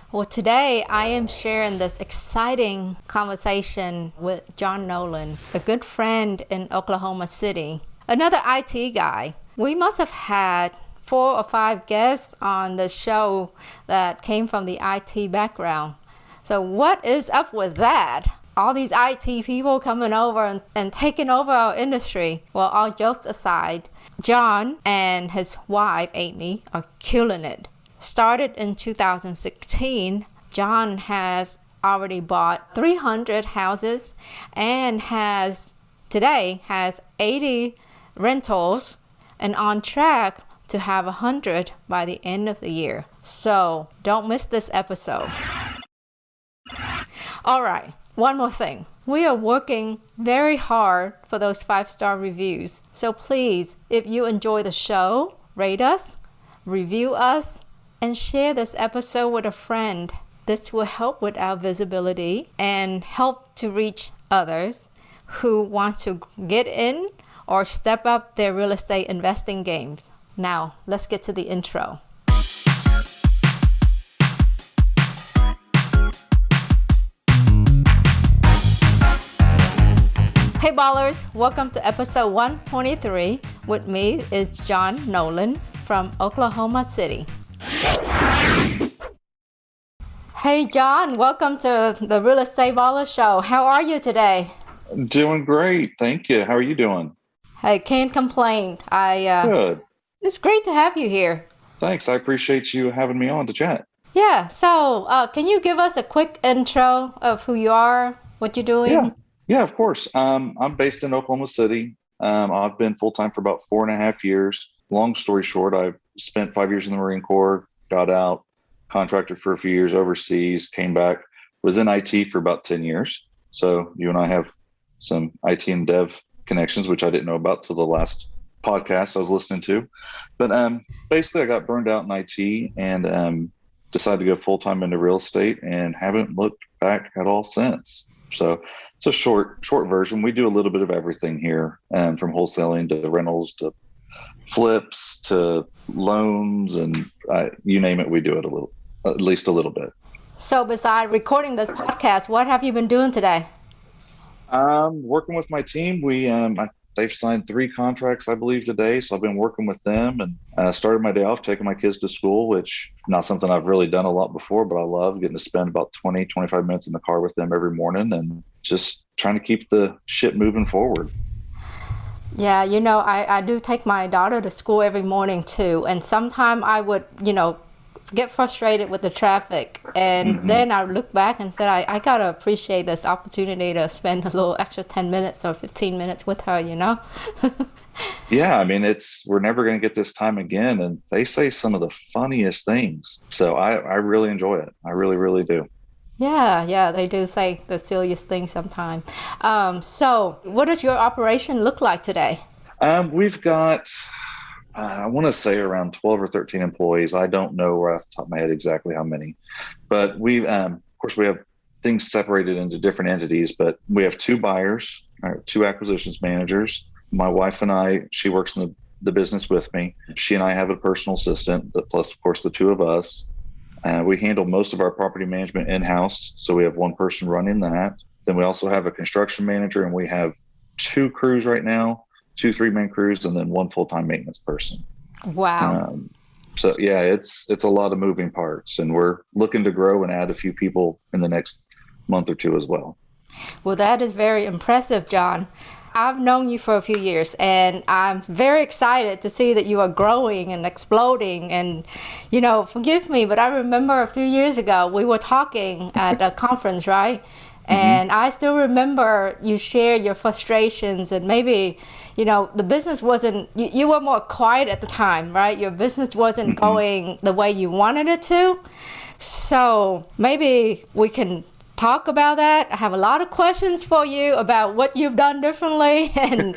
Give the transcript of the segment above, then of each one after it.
Well, today I am sharing this exciting conversation with Jon Nolen, a good friend in Oklahoma City, another IT guy. We must have had 4 or 5 guests on the show that came from the IT background. So what is up with that? All these IT people coming over and taking over our industry. Well, all jokes aside, Jon and his wife, Amy, are killing it. Started in 2016, Jon has already bought 300 houses and today has 80 rentals and on track to have 100 by the end of the year. So don't miss this episode. All right, one more thing. We are working very hard for those 5-star reviews. So please, if you enjoy the show, rate us, review us, and share this episode with a friend. This will help with our visibility and help to reach others who want to get in or step up their real estate investing games. Now, let's get to the intro. Hey ballers, welcome to episode 123. With me is Jon Nolen from Oklahoma City. Hey Jon, welcome to the Real Estate Baller Show. How are you today? Doing great. Thank you. How are you doing? I can't complain. Good. It's great to have you here. Thanks. I appreciate you having me on to chat. Yeah, so can you give us a quick intro of who you are, what you're doing? Yeah, of course. I'm based in Oklahoma City. I've been full-time for about 4.5 years. Long story short, I spent 5 years in the Marine Corps, got out, contracted for a few years overseas, came back, was in IT for about 10 years. So you and I have some IT and dev connections, which I didn't know about till the last podcast I was listening to. But basically, I got burned out in IT and decided to go full-time into real estate and haven't looked back at all since. So it's a short version. We do a little bit of everything here, from wholesaling to rentals to flips to loans, and you name it, we do it at least a little bit. So besides recording this podcast, what have you been doing today? Working with my team. They've signed 3 contracts, I believe, today. So I've been working with them and started my day off taking my kids to school, which not something I've really done a lot before, but I love getting to spend about 20-25 minutes in the car with them every morning and just trying to keep the shit moving forward. Yeah, I do take my daughter to school every morning too. And sometimes I would, get frustrated with the traffic. And then I look back and said, I got to appreciate this opportunity to spend a little extra 10 minutes or 15 minutes with her, Yeah, I mean, we're never going to get this time again. And they say some of the funniest things. So I really enjoy it. I really, really do. Yeah, they do say the silliest things sometimes. So what does your operation look like today? We've got, I want to say around 12 or 13 employees. I don't know right off the top of my head exactly how many, but of course, we have things separated into different entities, but we have 2 buyers, 2 acquisitions managers. My wife and I, she works in the business with me. She and I have a personal assistant, plus, of course, the 2 of us. We handle most of our property management in-house, so we have 1 person running that. Then we also have a construction manager, and we have 2 crews right now, 2 3-man crews, and then 1 full-time maintenance person. Wow. So yeah, it's a lot of moving parts, and we're looking to grow and add a few people in the next month or 2 as well. Well, that is very impressive, Jon. I've known you for a few years, and I'm very excited to see that you are growing and exploding. And, forgive me, but I remember a few years ago, we were talking at a conference, right? And I still remember you share your frustrations, and maybe, the business wasn't, you were more quiet at the time, right? Your business wasn't going the way you wanted it to. So maybe we can talk about that. I have a lot of questions for you about what you've done differently and,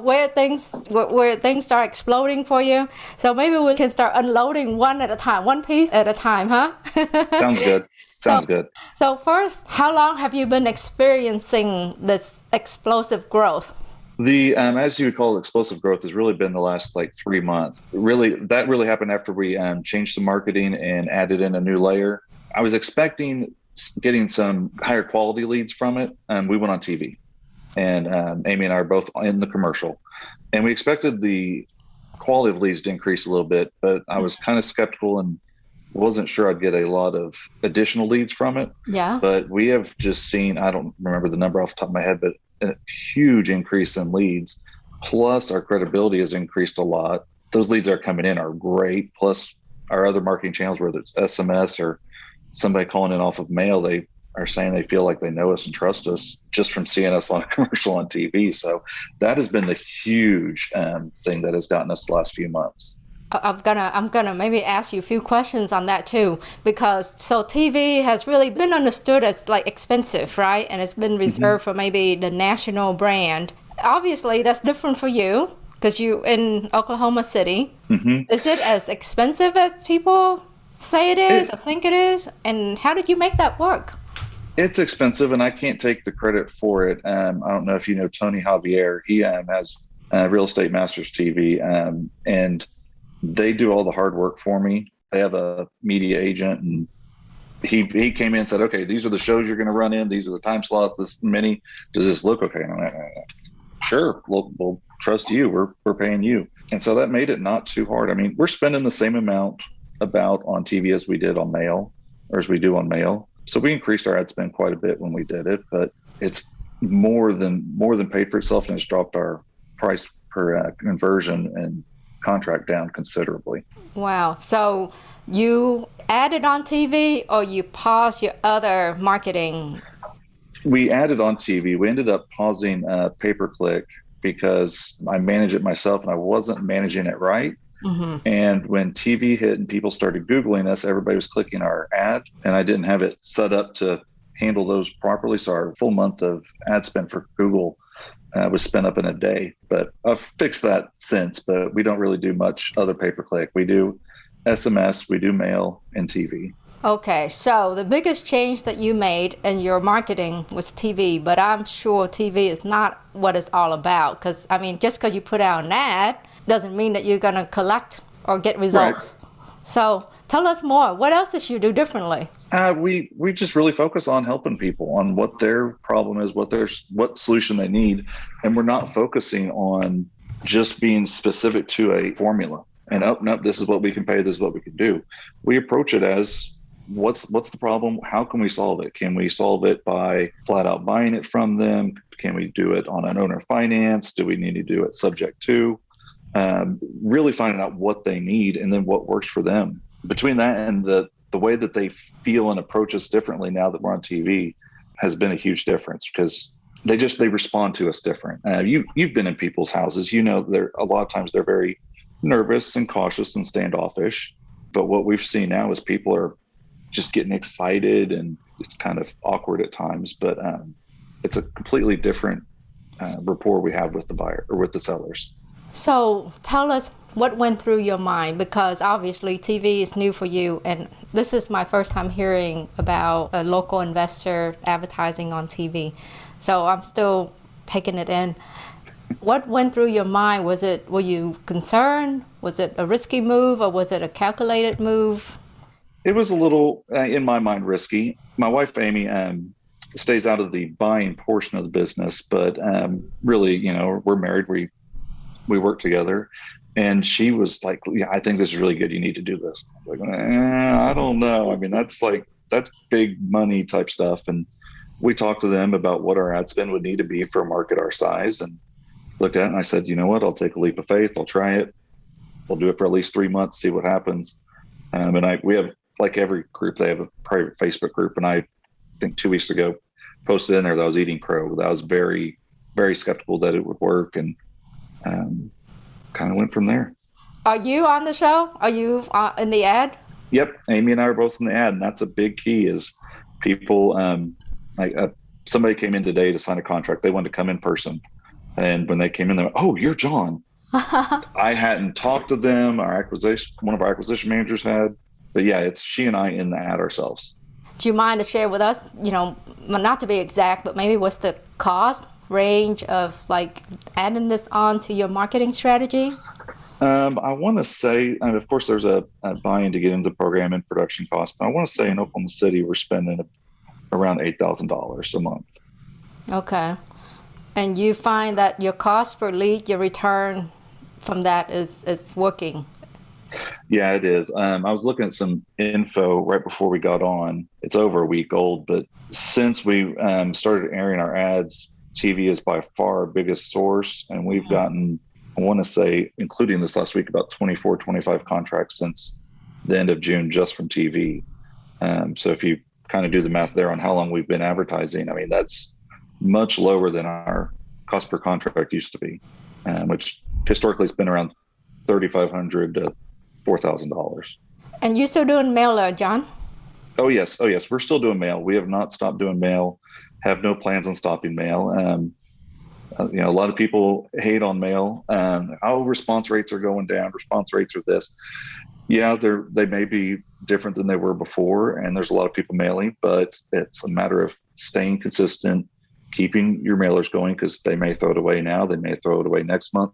where things start exploding for you. So maybe we can start unloading one piece at a time, huh? Sounds good. Sounds good. So first, how long have you been experiencing this explosive growth? The as you would call it, explosive growth has really been the last 3 months. That really happened after we changed the marketing and added in a new layer. I was expecting getting some higher quality leads from it. We went on TV, and Amy and I are both in the commercial, and we expected the quality of leads to increase a little bit, but I was kind of skeptical and wasn't sure I'd get a lot of additional leads from it. Yeah. But we have just seen, I don't remember the number off the top of my head, but a huge increase in leads. Plus our credibility has increased a lot. Those leads that are coming in are great. Plus our other marketing channels, whether it's SMS or somebody calling in off of mail, they are saying they feel like they know us and trust us just from seeing us on a commercial on TV. So that has been the huge thing that has gotten us the last few months. I'm gonna maybe ask you a few questions on that too, because so TV has really been understood as like expensive, right? And it's been reserved for maybe the national brand. Obviously, that's different for you because you in Oklahoma City. Is it as expensive as people say it is or think it is? And how did you make that work? It's expensive, and I can't take the credit for it. I don't know if you know Tony Javier. He has Real Estate Masters TV, and they do all the hard work for me. They have a media agent, and he came in and said, okay, these are the shows you're going to run in. These are the time slots, this many. Does this look okay? And I'm like, sure, we'll trust you. We're paying you. And so that made it not too hard. I mean, we're spending the same amount about on TV as we did on mail, or as we do on mail. So we increased our ad spend quite a bit when we did it, but it's more than paid for itself, and it's dropped our price per conversion and contract down considerably. Wow. So you added on TV or you paused your other marketing? We added on TV. We ended up pausing pay-per-click because I manage it myself and I wasn't managing it right. And when TV hit and people started Googling us, everybody was clicking our ad, and I didn't have it set up to handle those properly. So our full month of ad spend for Google was spent up in a day. But I've fixed that since, but we don't really do much other pay-per-click. We do SMS, we do mail, and TV. Okay, so the biggest change that you made in your marketing was TV, but I'm sure TV is not what it's all about. Because, I mean, just because you put out an ad doesn't mean that you're going to collect or get results. Right. So tell us more. What else did you do differently? We just really focus on helping people on what their problem is, what solution they need. And we're not focusing on just being specific to a formula. And nope, this is what we can pay, this is what we can do. We approach it as what's the problem? How can we solve it? Can we solve it by flat out buying it from them? Can we do it on an owner finance? Do we need to do it subject to? Really finding out what they need and then what works for them. Between that and the way that they feel and approach us differently now that we're on TV has been a huge difference, because they respond to us different. You've been in people's houses, you know, a lot of times they're very nervous and cautious and standoffish. But what we've seen now is people are just getting excited, and it's kind of awkward at times, but it's a completely different rapport we have with the buyer or with the sellers. So tell us what went through your mind, because obviously TV is new for you, and this is my first time hearing about a local investor advertising on TV. So I'm still taking it in. What went through your mind? Were you concerned? Was it a risky move, or was it a calculated move? It was a little, in my mind, risky. My wife, Amy, stays out of the buying portion of the business, but really, you know, we're married. We work together, and she was like, yeah, I think this is really good. You need to do this. I was like, I don't know. I mean, that's big money type stuff. And we talked to them about what our ad spend would need to be for a market our size, and looked at it, and I said, you know what, I'll take a leap of faith. I'll try it. We'll do it for at least 3 months, see what happens. And we have, like every group, they have a private Facebook group. And I think 2 weeks ago posted in there that I was eating crow. That I was very, very skeptical that it would work, and kind of went from there. Are you on the show? Are you in the ad? Yep. Amy and I are both in the ad. And that's a big key is people, somebody came in today to sign a contract. They wanted to come in person. And when they came in, they went, oh, you're Jon. I hadn't talked to them. One of our acquisition managers had. But yeah, it's she and I in the ad ourselves. Do you mind to share with us, you know, not to be exact, but maybe what's the cost range of like adding this on to your marketing strategy? I want to say, and of course, there's a buy-in to get into the program and production costs. But I want to say in Oklahoma City, we're spending around $8,000 a month. Okay. And you find that your cost per lead, your return from that is working. Yeah, it is. I was looking at some info right before we got on. It's over a week old, but since we started airing our ads, TV is by far our biggest source. And we've gotten, I want to say, including this last week, about 24, 25 contracts since the end of June just from TV. So if you kind of do the math there on how long we've been advertising, I mean, that's much lower than our cost per contract used to be, which historically has been around $3,500 to $4,000. And you still doing mailer, Jon? Oh yes, we're still doing mail. We have not stopped doing mail. Have no plans on stopping mail. A lot of people hate on mail. Response rates are going down. Response rates are this. Yeah, they may be different than they were before, and there's a lot of people mailing, but it's a matter of staying consistent, keeping your mailers going, because they may throw it away now, they may throw it away next month.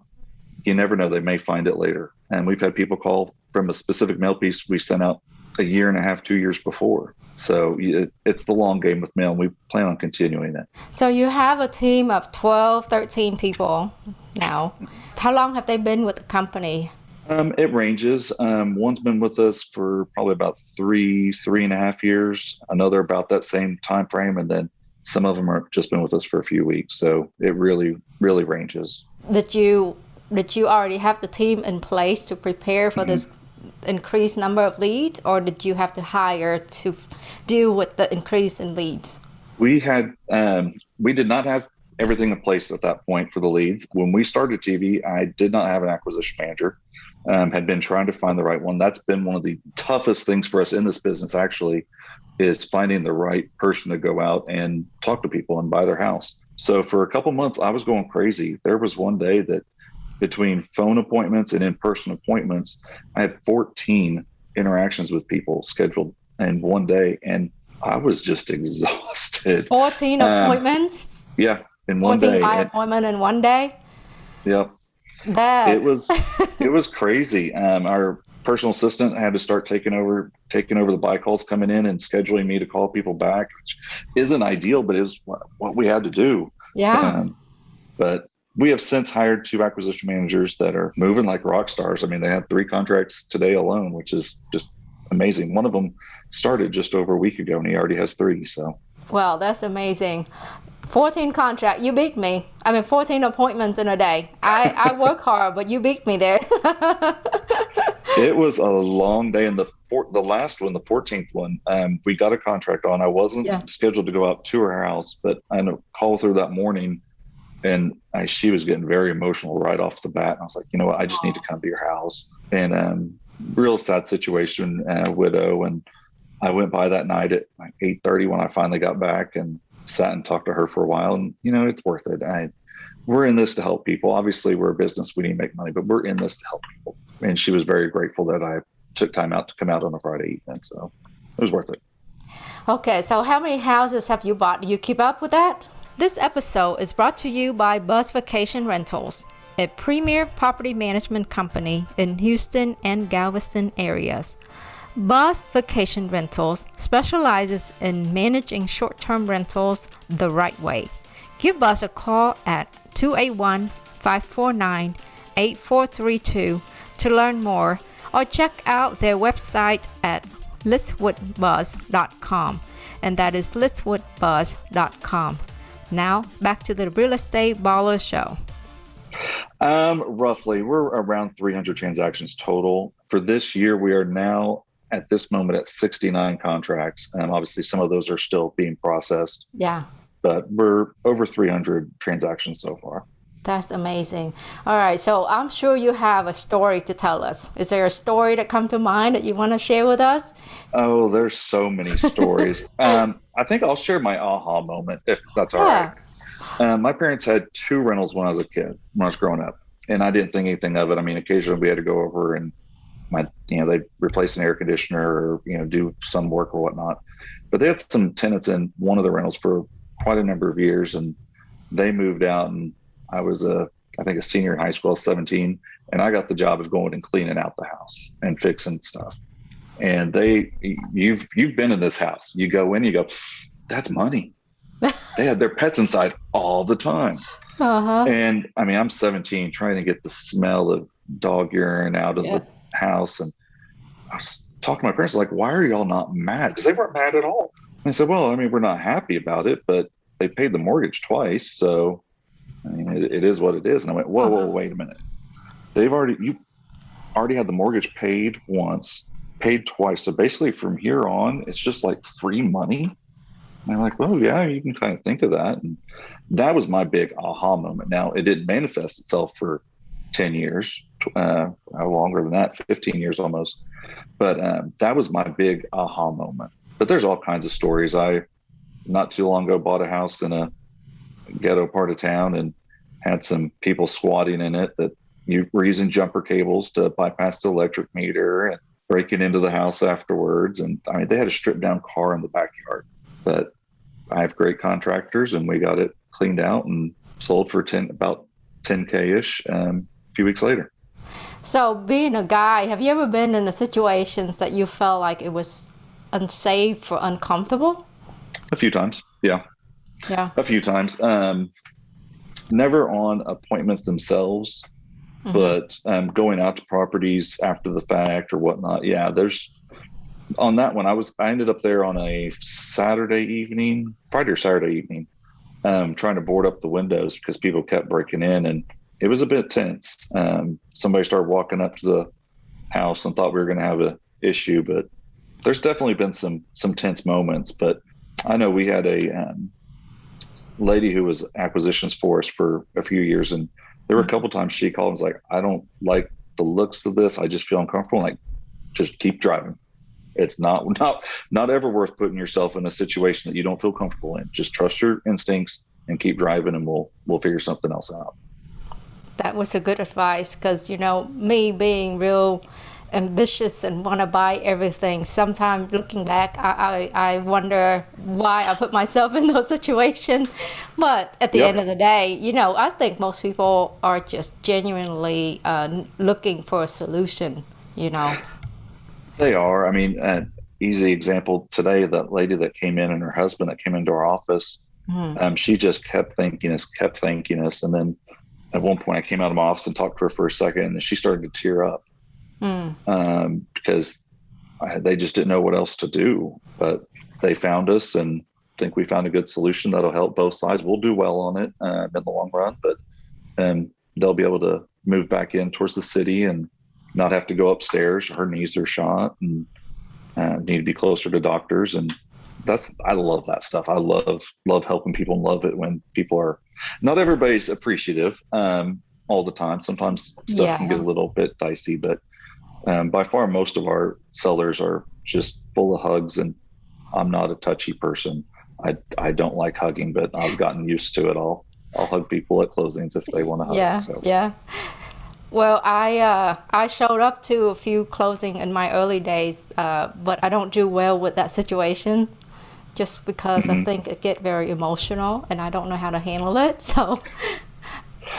You never know, they may find it later. And we've had people call from a specific mail piece we sent out a year and a half, 2 years before. So it's the long game with mail, and we plan on continuing it. So you have a team of 12, 13 people now. How long have they been with the company? It ranges. One's been with us for probably about 3.5 years. Another about that same time frame, and then some of them are just been with us for a few weeks. So it really, really ranges. Did you already have the team in place to prepare for this increased number of leads, or did you have to hire to deal with the increase in leads? We did not have everything in place at that point for the leads. When we started TV, I did not have an acquisition manager. Had been trying to find the right one. That's been one of the toughest things for us in this business, actually, is finding the right person to go out and talk to people and buy their house. So for a couple months, I was going crazy. There was one day that between phone appointments and in-person appointments, I had 14 interactions with people scheduled in one day, and I was just exhausted. 14 appointments? Yeah, in one day. 14 by appointment in one day? Yep. It was crazy. Our personal assistant had to start taking over the buy calls coming in and scheduling me to call people back, which isn't ideal, but is what we had to do. Yeah. But we have since hired 2 acquisition managers that are moving like rock stars. I mean, they had 3 contracts today alone, which is just amazing. One of them started just over a week ago, and he already has 3. So, well, that's amazing. 14 contract, you beat me. 14 appointments in a day. I work hard, but you beat me there. It was a long day. And the last one, the 14th one, we got a contract on. I wasn't scheduled to go out to her house, but I had a call with her that morning, and she was getting very emotional right off the bat. And I was like, you know what, I just need to come to your house. And real sad situation, widow. And I went by that night at like 8:30 when I finally got back, and sat and talked to her for a while. And it's worth it. We're in this to help people. Obviously, we're a business, we need to make money, but we're in this to help people. And she was very grateful that I took time out to come out on a Friday evening. So it was worth it. Okay, so how many houses have you bought? Do you keep up with that? This episode is brought to you by Buzz Vacation Rentals, a premier property management company in Houston and Galveston areas. Buzz Vacation Rentals specializes in managing short-term rentals the right way. Give Buzz a call at 281-549-8432 to learn more, or check out their website at listwoodbuzz.com, and that is listwoodbuzz.com. Now, back to the Real Estate Ballers Show. Roughly, we're around 300 transactions total. For this year, we are now at this moment at 69 contracts. Obviously, some of those are still being processed. Yeah. But we're over 300 transactions so far. That's amazing. All right, so I'm sure you have a story to tell us. Is there a story that comes to mind that you want to share with us? Oh, there's so many stories. I think I'll share my aha moment, if that's all right. My parents had 2 rentals when I was a kid, when I was growing up, and I didn't think anything of it. Occasionally we had to go over and they'd replace an air conditioner or, do some work or whatnot. But they had some tenants in one of the rentals for quite a number of years, and they moved out, and I was I think a senior in high school, 17, and I got the job of going and cleaning out the house and fixing stuff. And you've been in this house. You go in, you go, that's money. They had their pets inside all the time. Uh-huh. And I mean, I'm 17 trying to get the smell of dog urine out of the house. And I was talking to my parents, like, why are y'all not mad? Because they weren't mad at all. And I said, well, I mean, we're not happy about it, but they paid the mortgage twice. So, I mean, it is what it is. And I went, whoa, wait a minute. You already had the mortgage paid once, paid twice. So basically from here on, it's just like free money. And I'm like, well, yeah, you can kind of think of that. And that was my big aha moment. Now, it didn't manifest itself for 10 years, longer than that, 15 years almost. But that was my big aha moment. But there's all kinds of stories. I, not too long ago, bought a house in a ghetto part of town and had some people squatting in it that were using jumper cables to bypass the electric meter and breaking into the house afterwards. And I mean, they had a stripped down car in the backyard. But I have great contractors, and we got it cleaned out and sold for about 10K-ish a few weeks later. So being a guy, have you ever been in the situations that you felt like it was unsafe or uncomfortable? A few times, yeah. Yeah. A few times. Never on appointments themselves, but going out to properties after the fact or whatnot. Yeah, on that one, I ended up there on a Friday or Saturday evening, trying to board up the windows because people kept breaking in, and it was a bit tense. Somebody started walking up to the house and thought we were going to have an issue, but there's definitely been some tense moments. But I know we had a lady who was acquisitions for us for a few years, and there were a couple times she called and was like, I don't like the looks of this. I just feel uncomfortable. Like, just keep driving. It's not ever worth putting yourself in a situation that you don't feel comfortable in. Just trust your instincts and keep driving, and we'll figure something else out. That was a good advice, because, me being real ambitious and want to buy everything, sometimes looking back, I wonder why I put myself in those situations. But at the end of the day, I think most people are just genuinely looking for a solution, They are. I mean, an easy example today, that lady that came in and her husband that came into our office, she just kept thanking us. And then at one point I came out of my office and talked to her for a second, and then she started to tear up because they just didn't know what else to do. But they found us, and I think we found a good solution that'll help both sides. We'll do well on it in the long run, but they'll be able to move back in towards the city and not have to go upstairs. Her knees are shot and need to be closer to doctors. And I love that stuff. I love helping people, and love it when people are, not everybody's appreciative all the time. Sometimes stuff can get a little bit dicey, but by far most of our sellers are just full of hugs, and I'm not a touchy person. I don't like hugging, but I've gotten used to it. I'll hug people at closings if they want to hug. Yeah. Well, I showed up to a few closings in my early days, but I don't do well with that situation, just because I think it get very emotional, and I don't know how to handle it. So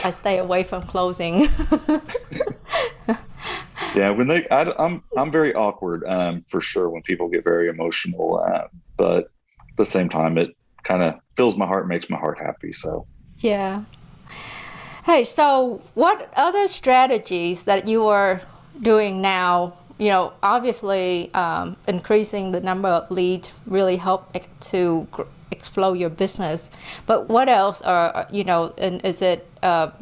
I stay away from closing. Yeah, I'm very awkward for sure when people get very emotional, but at the same time, it kind of fills my heart, makes my heart happy. So yeah. Hey, so what other strategies that you are doing now? Obviously increasing the number of leads really help to explode your business. But what else and is it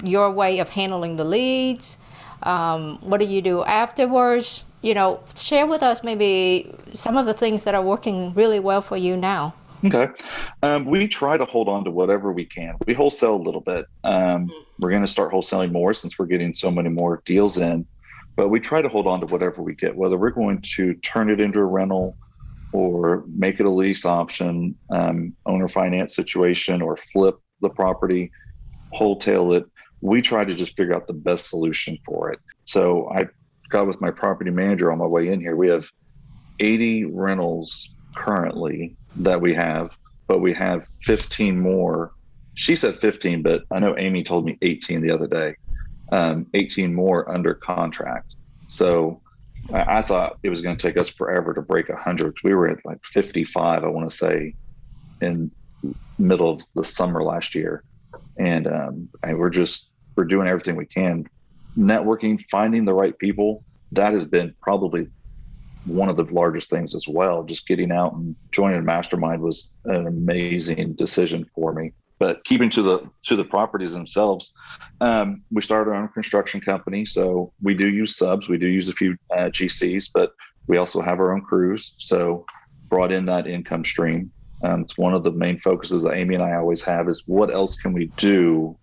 your way of handling the leads? What do you do afterwards? Share with us maybe some of the things that are working really well for you now. Okay. We try to hold on to whatever we can. We wholesale a little bit. We're going to start wholesaling more since we're getting so many more deals in. But we try to hold on to whatever we get, whether we're going to turn it into a rental or make it a lease option, owner finance situation, or flip the property, wholesale it. We try to just figure out the best solution for it. So I got with my property manager on my way in here. We have 80 rentals currently that we have, but we have 15 more. She said 15, but I know Amy told me 18 the other day. 18 more under contract. So I thought it was going to take us forever to break 100. We were at like 55, I want to say, in middle of the summer last year. And we're doing everything we can. Networking, finding the right people, that has been probably one of the largest things as well. Just getting out and joining a mastermind was an amazing decision for me. But keeping to the properties themselves, we started our own construction company. So we do use subs. We do use a few GCs, but we also have our own crews. So brought in that income stream. It's one of the main focuses that Amy and I always have is what else can we do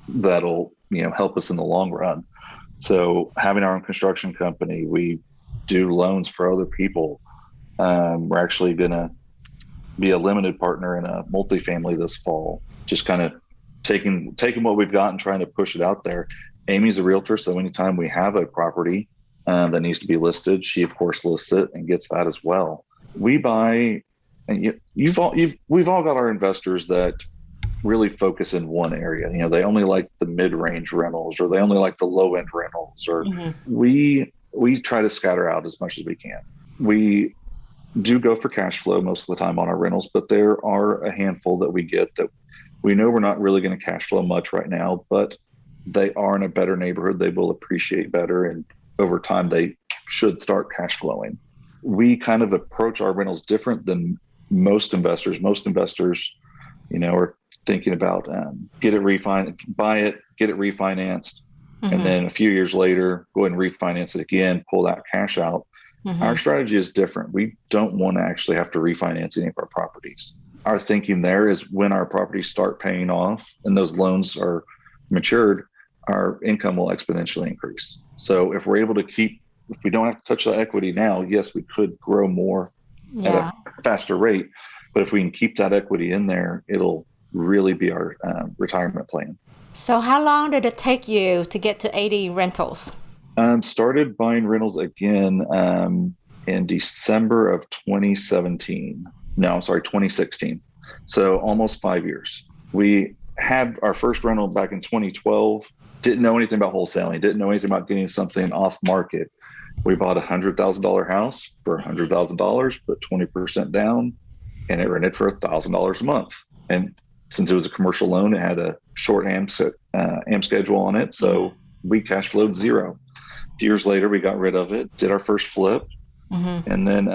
that'll help us in the long run. So having our own construction company, we do loans for other people. We're actually going to be a limited partner in a multifamily this fall, just kind of taking what we've got and trying to push it out there. Amy's a realtor, so anytime we have a property that needs to be listed, she of course lists it and gets that as well. We buy, and we've all got our investors that really focus in one area. They only like the mid-range rentals, or they only like the low-end rentals, or we try to scatter out as much as we can. We do go for cash flow most of the time on our rentals, but there are a handful that we get that we know we're not really going to cash flow much right now, but they are in a better neighborhood. They will appreciate better, and over time they should start cash flowing. We kind of approach our rentals different than most investors. Most investors, are thinking about buy it, get it refinanced, and then a few years later go ahead and refinance it again, pull that cash out. Our strategy is different. We don't want to actually have to refinance any of our properties. Our thinking there is when our properties start paying off and those loans are matured, our income will exponentially increase. So if we're able to if we don't have to touch the equity now, yes, we could grow more at a faster rate. But if we can keep that equity in there, it'll really be our retirement plan. So how long did it take you to get to 80 rentals? Started buying rentals again in December of 2017. No, I'm sorry, 2016. So almost 5 years. We had our first rental back in 2012. Didn't know anything about wholesaling. Didn't know anything about getting something off market. We bought a $100,000 house for $100,000, put 20% down, and it rented for $1,000 a month. And since it was a commercial loan, it had a short AM schedule on it. So we cash flowed zero. Years later, we got rid of it, did our first flip. And then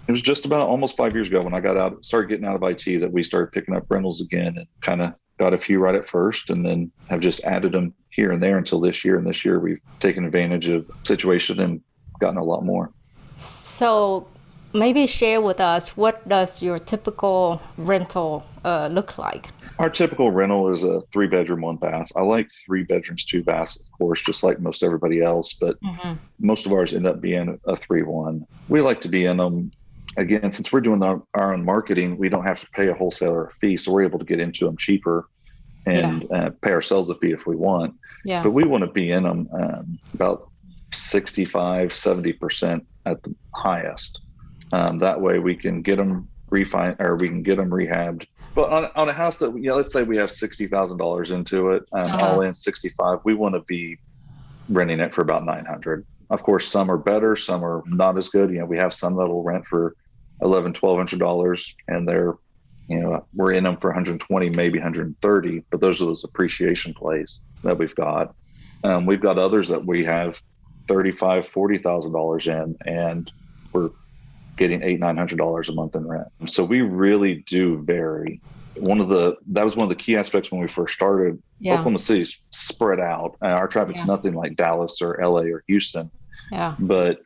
it was just about almost 5 years ago when I started getting out of IT, that we started picking up rentals again, and kind of got a few right at first, and then have just added them here and there until this year. And this year we've taken advantage of the situation and gotten a lot more. So maybe share with us, what does your typical rental look like? Our typical rental is a 3-bedroom, 1-bath. I like 3 bedrooms, 2 baths, of course, just like most everybody else, but most of ours end up being a 3-1. We like to be in them. Again, since we're doing our own marketing, we don't have to pay a wholesaler a fee, so we're able to get into them cheaper and pay ourselves a fee if we want. But we want to be in them about 65, 70% at the highest. That way we can get them rehabbed. But on a house that, let's say we have $60,000 into it, all in 65, we want to be renting it for about $900. Of course, some are better, some are not as good. We have some that'll rent for $1,100, $1,200, and they're, we're in them for 120, maybe 130. But those are those appreciation plays that we've got. We've got others that we have $35,000, $40,000 in, and we're getting $800, $900 a month in rent. So we really do vary. That was one of the key aspects when we first started. Oklahoma City's spread out. Our traffic's nothing like Dallas or LA or Houston. But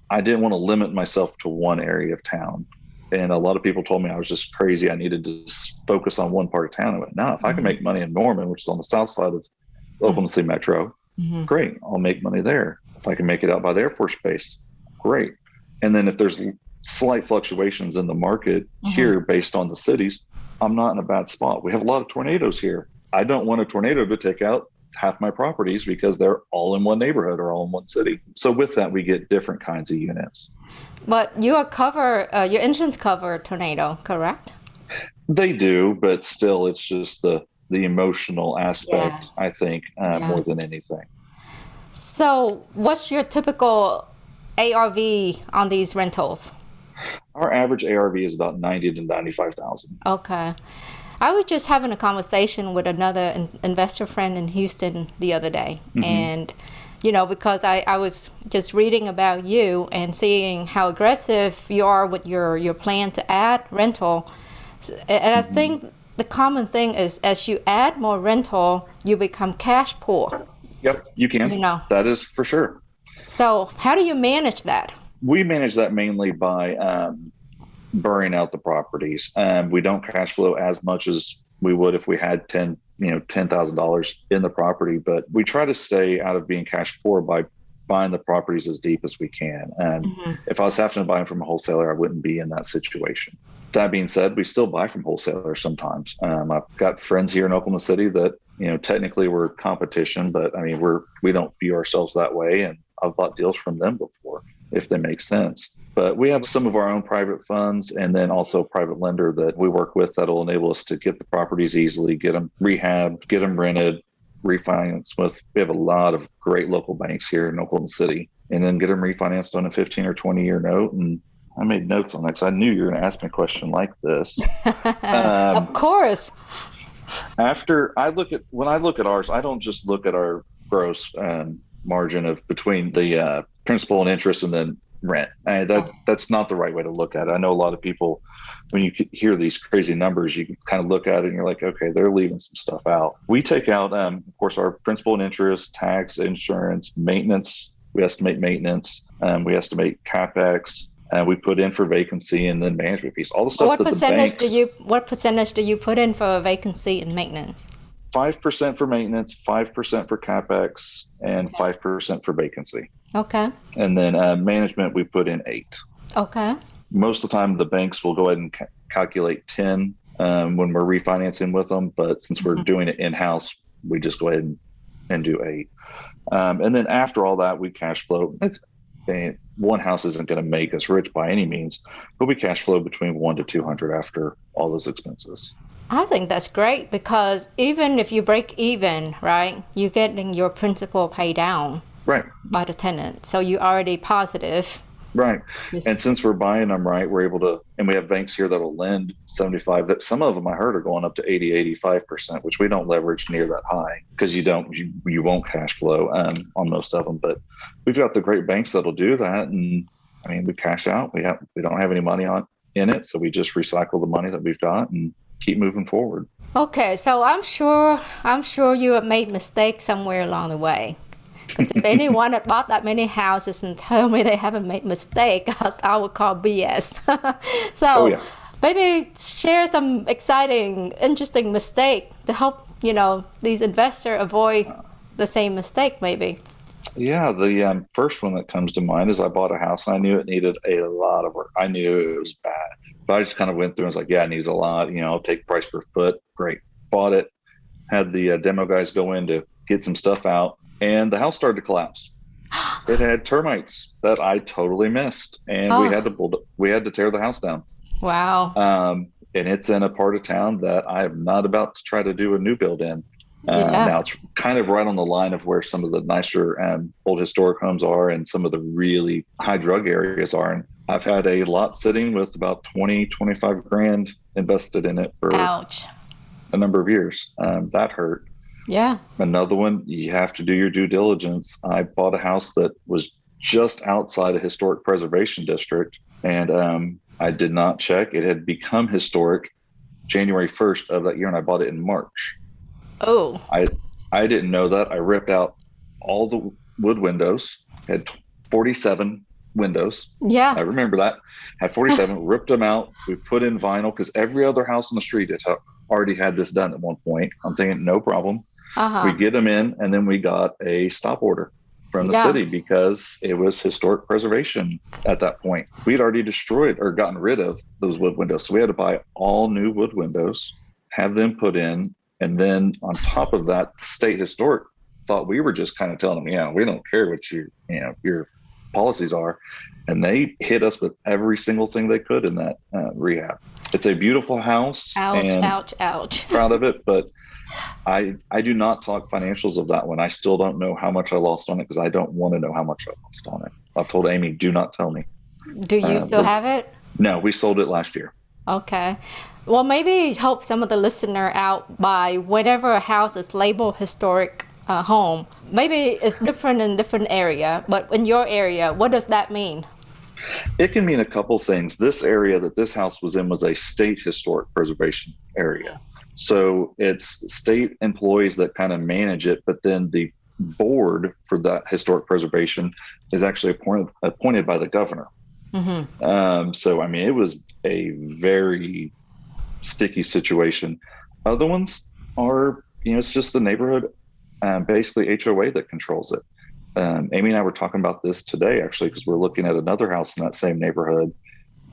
I didn't want to limit myself to one area of town. And a lot of people told me I was just crazy. I needed to focus on one part of town. I went, no, if I can make money in Norman, which is on the south side of Oklahoma City Metro, great. I'll make money there. If I can make it out by the Air Force Base, great. And then if there's slight fluctuations in the market here based on the cities, I'm not in a bad spot. We have a lot of tornadoes here. I don't want a tornado to take out half my properties because they're all in one neighborhood or all in one city. So with that, we get different kinds of units. But your insurance cover tornado, correct? They do, but still, it's just the the emotional Yeah. aspect, I think, Yeah. more than anything. So, what's your typical ARV on these rentals? Our average ARV is about 90 to 95,000. Okay. I was just having a conversation with another investor friend in Houston the other day. Hmm. And, because I was just reading about you and seeing how aggressive you are with your plan to add rental. And I Hmm. think the common thing is as you add more rental, you become cash poor, Yep, you you can. know. That is for sure. So, how do you manage that? We manage that mainly by burning out the properties. We don't cash flow as much as we would if we had $10,000 in the property, but we try to stay out of being cash poor by buying the properties as deep as we can. And if I was having to buy them from a wholesaler, I wouldn't be in that situation. That being said, we still buy from wholesalers sometimes. I've got friends here in Oklahoma City that, technically we're competition, but I mean, we don't view ourselves that way. And I've bought deals from them before if they make sense. But we have some of our own private funds and then also a private lender that we work with that'll enable us to get the properties easily, get them rehabbed, get them rented, refinance with. We have a lot of great local banks here in Oklahoma City, and then get them refinanced on a 15 or 20-year note. And I made notes on that because I knew you were going to ask me a question like this. Of course. When I look at ours, I don't just look at our gross margin of between the principal and interest and then rent. That's not the right way to look at it. I know a lot of people, when you hear these crazy numbers, you can kind of look at it and you're like, okay, they're leaving some stuff out. We take out, of course, our principal and interest, tax, insurance, maintenance. We estimate maintenance. We estimate CapEx. We put in for vacancy and then management fees. All the stuff that the banks. What percentage do you put in for vacancy and maintenance? 5% for maintenance, 5% for CapEx, and 5% for vacancy. Okay. And then management, we put in 8. Okay. Most of the time, the banks will go ahead and calculate 10 when we're refinancing with them. But since we're doing it in-house, we just go ahead and do 8. And then after all that, we cash flow. One house isn't going to make us rich by any means, but we cash flow between 1 to 200 after all those expenses. I think that's great because even if you break even, right, you're getting your principal paid down Right. by the tenant. So you're already positive. Right. Yes. And since we're buying them, right, we're able to, and we have banks here that'll lend 75, that some of them I heard are going up to 80, 85%, which we don't leverage near that high because you won't cash flow on most of them. But we've got the great banks that'll do that. And I mean, we cash out, we don't have any money in it. So we just recycle the money that we've got and keep moving forward. Okay. So I'm sure you have made mistakes somewhere along the way. Because if anyone had bought that many houses and told me they haven't made mistake, I would call BS. So maybe share some exciting, interesting mistake to help, these investors avoid the same mistake maybe. Yeah, the first one that comes to mind is I bought a house and I knew it needed a lot of work. I knew it was bad, but I just kind of went through and was like, yeah, it needs a lot, I'll take price per foot. Great. Bought it, had the demo guys go in to get some stuff out. And the house started to collapse. It had termites that I totally missed, and we had to tear the house down. Wow. And it's in a part of town that I am not about to try to do a new build in. Now it's kind of right on the line of where some of the nicer old historic homes are, and some of the really high drug areas are. And I've had a lot sitting with about 25 grand invested in it for Ouch. a number of years. That hurt. Yeah. Another one, you have to do your due diligence. I bought a house that was just outside a historic preservation district, and I did not check. It had become historic January 1st of that year, and I bought it in March. Oh. I didn't know that. I ripped out all the wood windows, had 47 windows. Yeah. I remember that. Had 47, ripped them out. We put in vinyl because every other house on the street had already had this done at one point. I'm thinking, no problem. We get them in, and then we got a stop order from the city because it was historic preservation at that point. We'd already destroyed or gotten rid of those wood windows. So we had to buy all new wood windows, have them put in. And then on top of that, state historic thought we were just kind of telling them, we don't care what your policies are. And they hit us with every single thing they could in that rehab. It's a beautiful house. Ouch, and ouch, ouch. proud of it, but I do not talk financials of that one. I still don't know how much I lost on it because I don't want to know how much I lost on it. I've told Amy, do not tell me. Do you still have it? No, we sold it last year. Okay. Well, maybe help some of the listener out by whatever house is labeled historic home. Maybe it's different in different area, but in your area, what does that mean? It can mean a couple things. This area that this house was in was a state historic preservation area. So it's state employees that kind of manage it, but then the board for that historic preservation is actually appointed by the governor. So, I mean, it was a very sticky situation. Other ones are, it's just the neighborhood, basically HOA that controls it. Amy and I were talking about this today, actually, because we're looking at another house in that same neighborhood.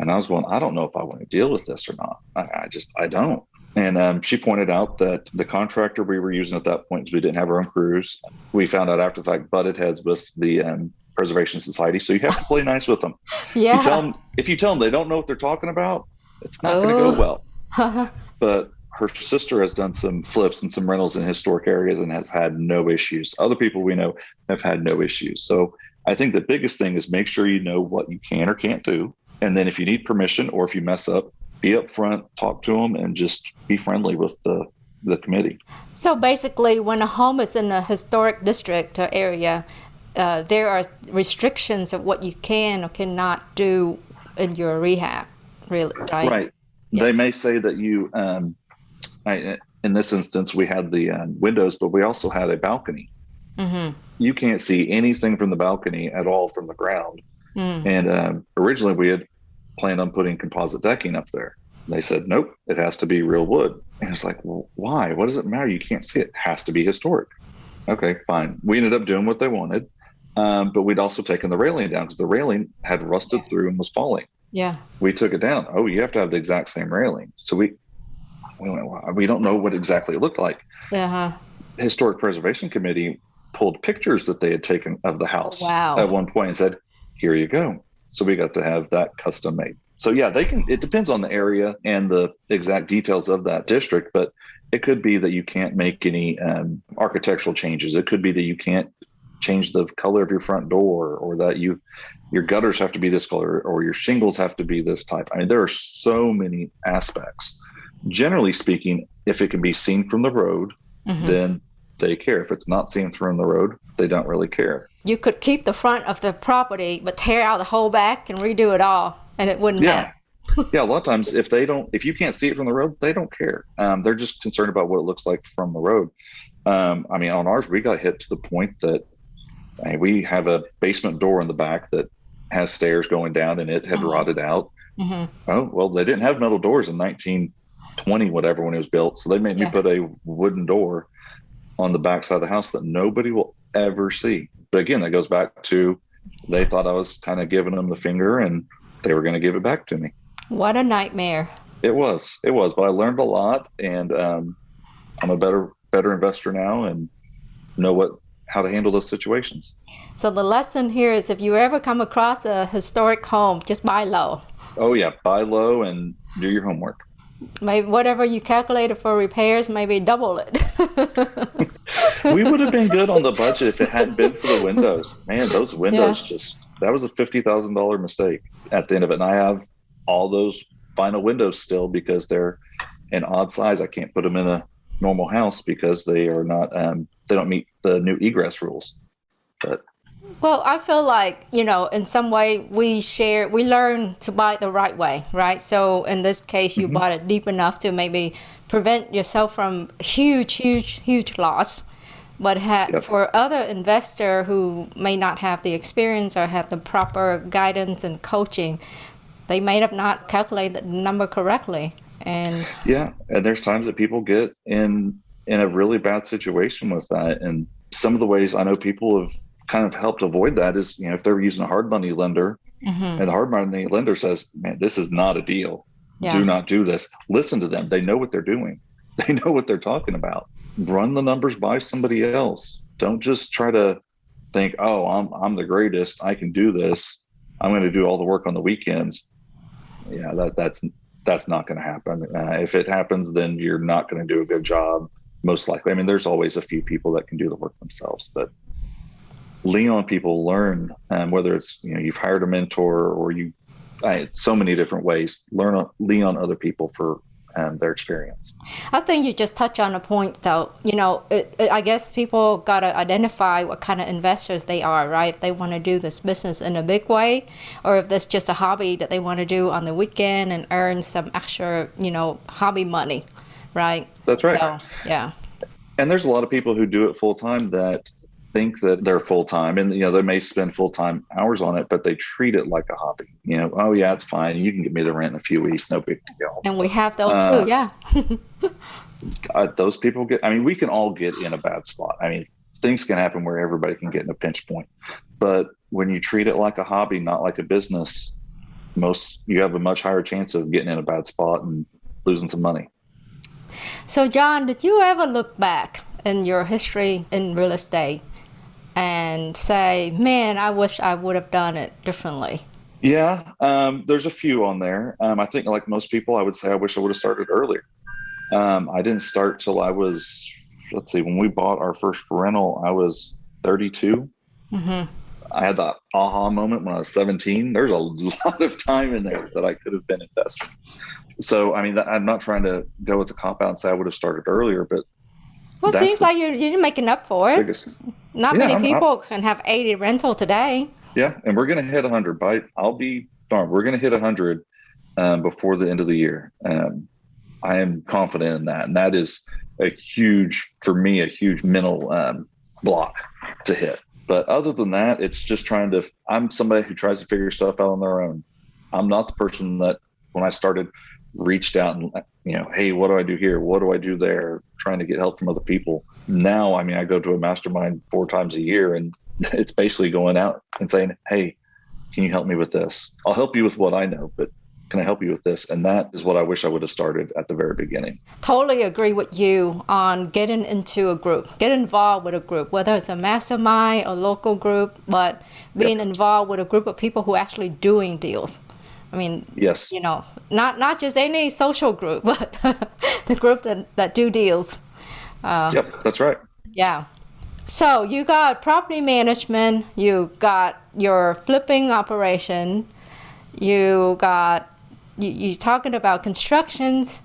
And I was going, I don't know if I want to deal with this or not. I don't. And she pointed out that the contractor we were using at that point, because we didn't have our own crews, we found out after the fact, butted heads with the Preservation Society. So you have to play nice with them. Yeah. If you tell them they don't know what they're talking about, it's not going to go well. But her sister has done some flips and some rentals in historic areas and has had no issues. Other people we know have had no issues. So I think the biggest thing is make sure you know what you can or can't do. And then if you need permission or if you mess up, be upfront, talk to them, and just be friendly with the committee. So basically, when a home is in a historic district or area, there are restrictions of what you can or cannot do in your rehab, really, right? Right. Yeah. They may say that you, in this instance, we had the windows, but we also had a balcony. You can't see anything from the balcony at all from the ground. And originally we had planned on putting composite decking up there. They said, nope, it has to be real wood. And it's like, well, why? What does it matter? You can't see it. It has to be historic. Okay, fine. We ended up doing what they wanted. But we'd also taken the railing down because the railing had rusted through and was falling. Yeah. We took it down. Oh, you have to have the exact same railing. So we went, well, we don't know what exactly it looked like. Historic Preservation Committee pulled pictures that they had taken of the house at one point and said, here you go. So we got to have that custom made. So yeah, it depends on the area and the exact details of that district, but it could be that you can't make any architectural changes. It could be that you can't change the color of your front door, or that your gutters have to be this color, or your shingles have to be this type. I mean, there are so many aspects. Generally speaking, if it can be seen from the road, then they care. If it's not seen from the road, they don't really care. You could keep the front of the property, but tear out the whole back and redo it all, and it wouldn't matter. Yeah, a lot of times if you can't see it from the road, they don't care. They're just concerned about what it looks like from the road. I mean, on ours, we got hit to the point that we have a basement door in the back that has stairs going down, and it had rotted out. Oh, well, they didn't have metal doors in 1920, whatever, when it was built. So they made me put a wooden door on the back side of the house that nobody will ever see. But again, that goes back to, they thought I was kind of giving them the finger and they were going to give it back to me. What a nightmare. It was, but I learned a lot, and I'm a better investor now and know how to handle those situations. So the lesson here is, if you ever come across a historic home, just buy low. Oh yeah, buy low and do your homework. Maybe whatever you calculated for repairs, maybe double it. We would have been good on the budget if it hadn't been for the windows. Man, those windows that was a $50,000 mistake at the end of it. And I have all those vinyl windows still because they're an odd size. I can't put them in a normal house because they are not, they don't meet the new egress rules. But well, I feel like, in some way we learn to buy it the right way, right? So in this case, you bought it deep enough to maybe prevent yourself from huge loss. But for other investor who may not have the experience or have the proper guidance and coaching, they may have not calculated the number correctly. And there's times that people get in a really bad situation with that. And some of the ways I know people have kind of helped avoid that is, if they're using a hard money lender and the hard money lender says, man, this is not a deal. Do not do this. Listen to them. They know what they're doing. They know what they're talking about. Run the numbers by somebody else. Don't just try to think, oh, I'm the greatest. I can do this. I'm going to do all the work on the weekends. Yeah, that's not going to happen. If it happens, then you're not going to do a good job most likely. I mean, there's always a few people that can do the work themselves, but lean on people, learn, whether it's, you've hired a mentor or so many different ways, lean on other people for their experience. I think you just touch on a point, though. I guess people got to identify what kind of investors they are, right? If they want to do this business in a big way, or if that's just a hobby that they want to do on the weekend and earn some extra, hobby money, right? That's right. So, yeah. And there's a lot of people who do it full time that think that they're full time, and they may spend full time hours on it, but they treat it like a hobby. Oh yeah, it's fine. You can get me the rent in a few weeks, no big deal. And we have those too, yeah. Those people we can all get in a bad spot. I mean, things can happen where everybody can get in a pinch point. But when you treat it like a hobby, not like a business, you have a much higher chance of getting in a bad spot and losing some money. So Jon, did you ever look back in your history in real estate and say, man, I wish I would have done it differently? Yeah, there's a few on there. I think like most people, I would say I wish I would have started earlier. I didn't start till I was, when we bought our first rental, I was 32. Mm-hmm. I had that aha moment when I was 17. There's a lot of time in there that I could have been investing. So, I mean, I'm not trying to go with the cop out and say I would have started earlier, but well, it seems like you're making up for it. Not many people can have 80 rental today. Yeah, and we're going to hit 100. I'll be darned. We're going to hit 100 before the end of the year. I am confident in that. And that is for me, a huge mental block to hit. But other than that, it's just I'm somebody who tries to figure stuff out on their own. I'm not the person that when I started reached out and, hey, what do I do here? What do I do there? Trying to get help from other people. Now, I mean, I go to a mastermind 4 times a year, and it's basically going out and saying, hey, can you help me with this? I'll help you with what I know, but can I help you with this? And that is what I wish I would have started at the very beginning. Totally agree with you on getting into a group, get involved with a group, whether it's a mastermind or local group, but being involved with a group of people who are actually doing deals. I mean, yes, not just any social group, but the group that do deals. Yep, that's right. Yeah. So you got property management, you got your flipping operation, you talking about constructions,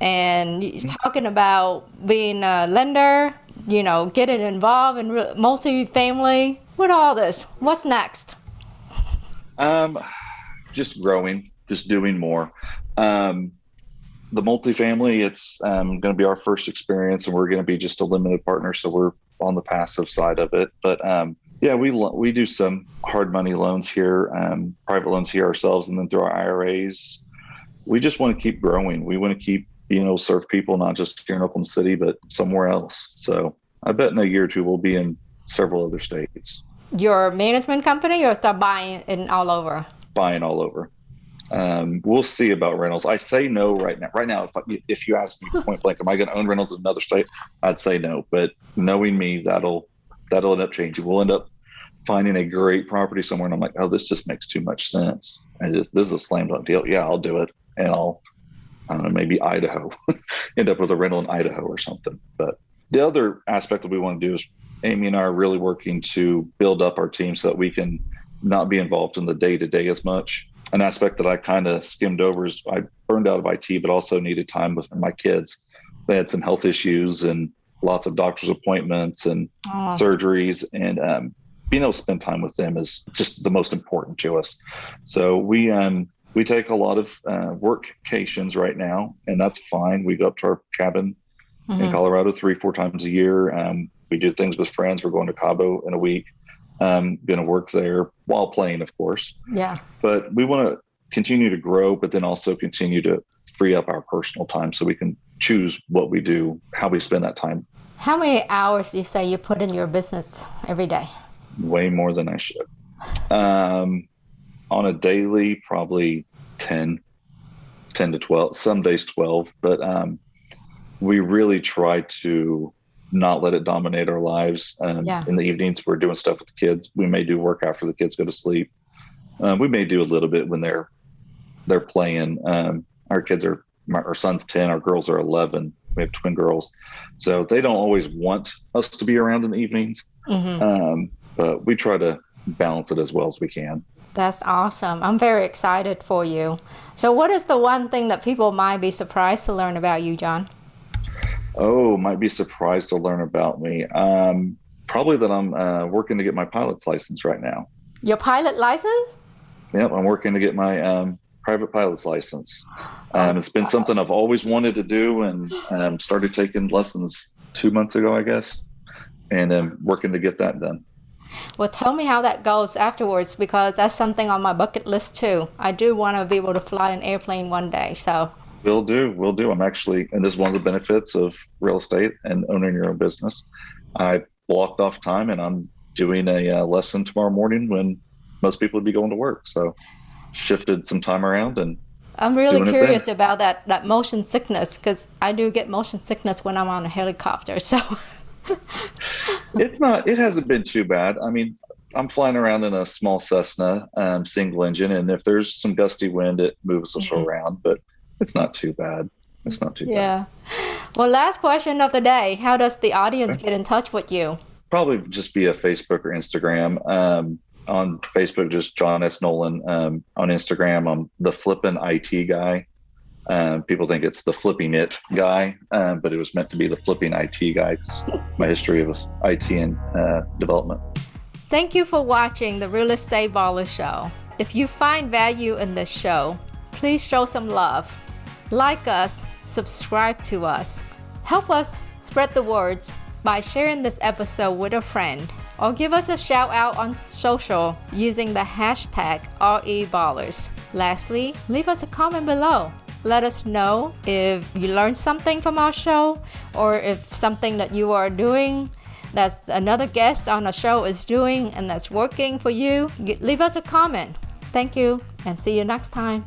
and you're talking about being a lender, getting involved in multifamily. With all this, what's next? Just growing, just doing more. The multifamily, it's going to be our first experience, and we're going to be just a limited partner, so we're on the passive side of it. But we do some hard money loans here, private loans here ourselves, and then through our IRAs. We just want to keep growing. We want to keep being able to serve people, not just here in Oklahoma City, but somewhere else. So I bet in a year or two we'll be in several other states. Your management company, or start buying in all over? Buying all over. We'll see about rentals. I say no right now. Right now, if you ask me point blank, am I going to own rentals in another state? I'd say no. But knowing me, that'll end up changing. We'll end up finding a great property somewhere, and I'm like, oh, this just makes too much sense. This is a slam dunk deal. Yeah, I'll do it, and I don't know, maybe Idaho, end up with a rental in Idaho or something. But the other aspect that we want to do is Amy and I are really working to build up our team so that we can not be involved in the day-to-day as much. An aspect that I kind of skimmed over is I burned out of IT, but also needed time with my kids. They had some health issues and lots of doctor's appointments and surgeries, and being able to spend time with them is just the most important to us. So we take a lot of workcations right now, and that's fine. We go up to our cabin in Colorado 3-4 times a year. We do things with friends. We're going to Cabo in a week. Going to work there while playing, of course. Yeah. But we want to continue to grow, but then also continue to free up our personal time so we can choose what we do, how we spend that time. How many hours do you say you put in your business every day? Way more than I should. On a daily, probably 10 to 12, some days 12, but we really try to not let it dominate our lives. In the evenings, we're doing stuff with the kids. We may do work after the kids go to sleep. We may do a little bit when they're playing. Our son's 10, our girls are 11. We have twin girls, so they don't always want us to be around in the evenings. But we try to balance it as well as we can. That's awesome. I'm very excited for you. So what is the one thing that people might be surprised to learn about you, Jon? Oh, might be surprised to learn about me. Probably that I'm working to get my pilot's license right now. Your pilot license? Yep, I'm working to get my private pilot's license. It's been something I've always wanted to do, and started taking lessons 2 months ago, I guess, and I'm working to get that done. Well, tell me how that goes afterwards, because that's something on my bucket list too. I do want to be able to fly an airplane one day, so. Will do. I'm actually, and this is one of the benefits of real estate and owning your own business. I blocked off time, and I'm doing a lesson tomorrow morning when most people would be going to work. So shifted some time around, and I'm really curious about that motion sickness, because I do get motion sickness when I'm on a helicopter. So it hasn't been too bad. I mean, I'm flying around in a small Cessna, single engine, and if there's some gusty wind, it moves us around, but it's not too bad. It's not too bad. Yeah. Well, last question of the day. How does the audience get in touch with you? Probably just via Facebook or Instagram. On Facebook, just Jon S. Nolen. On Instagram, I'm the Flippin' IT Guy. People think it's the Flipping It Guy, but it was meant to be the Flipping IT Guy. It's my history of IT and development. Thank you for watching the Real Estate Baller Show. If you find value in this show, please show some love. Like us, subscribe to us. Help us spread the words by sharing this episode with a friend, or give us a shout out on social using the hashtag ReBallers. Lastly, leave us a comment below. Let us know if you learned something from our show, or if something that you are doing that another guest on the show is doing and that's working for you. Leave us a comment. Thank you, and see you next time.